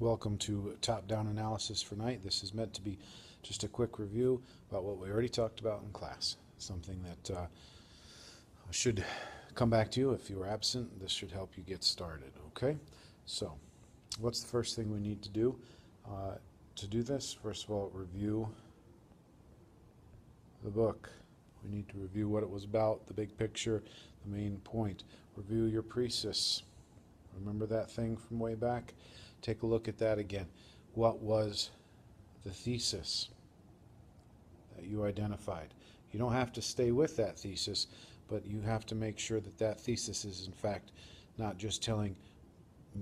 Welcome to Top-Down Analysis for Night. This is meant to be just a quick review about what we already talked about in class. Something that should come back to you if you were absent. This should help you get started, okay? So, what's the first thing we need to do? To do this, first of all, review the book. We need to review what it was about, the big picture, the main point. Review your precis. Remember that thing from way back? Take a look at that again. What was the thesis that you identified? You don't have to stay with that thesis, but you have to make sure that that thesis is in fact not just telling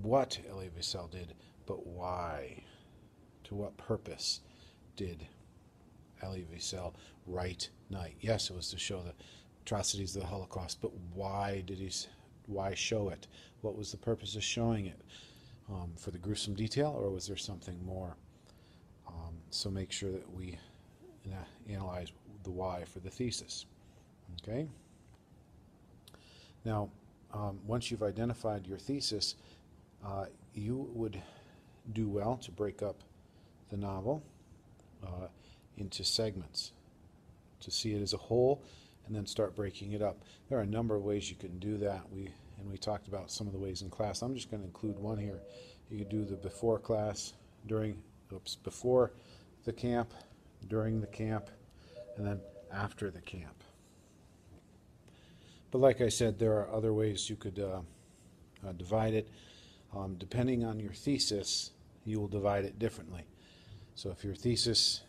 what Elie Wiesel did, but why. To what purpose did Elie Wiesel write Night? Yes, it was to show the atrocities of the Holocaust, but why did why show it? What was the purpose of showing it? For the gruesome detail, or was there something more? So make sure that we analyze the why for the thesis. Okay? Now, once you've identified your thesis, you would do well to break up the novel into segments, to see it as a whole, and then start breaking it up. There are a number of ways you can do that. We talked about some of the ways in class. I'm just going to include one here. You could do the before class, before the camp, during the camp, and then after the camp. But like I said, there are other ways you could divide it. Depending on your thesis, you will divide it differently. So if your thesis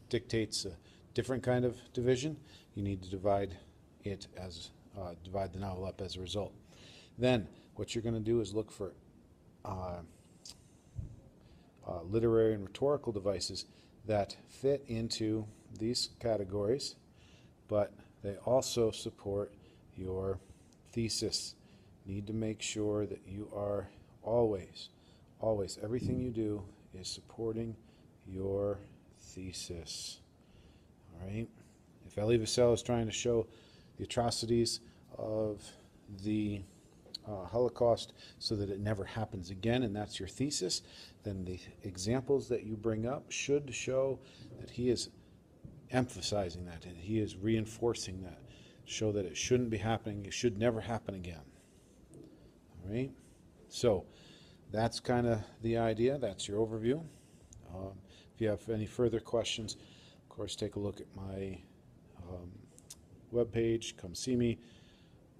dictates a different kind of division, you need to divide the novel up as a result. Then what you're going to do is look for literary and rhetorical devices that fit into these categories, but they also support your thesis. You need to make sure that you are always, everything you do is supporting your thesis. All right? If Elie Wiesel is trying to show the atrocities of the Holocaust so that it never happens again, and that's your thesis, then the examples that you bring up should show that he is emphasizing that, and he is reinforcing that, show that it shouldn't be happening, it should never happen again. All right? So that's kind of the idea. That's your overview. If you have any further questions, of course, take a look at my webpage, come see me,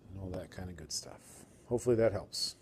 and all that kind of good stuff. Hopefully that helps.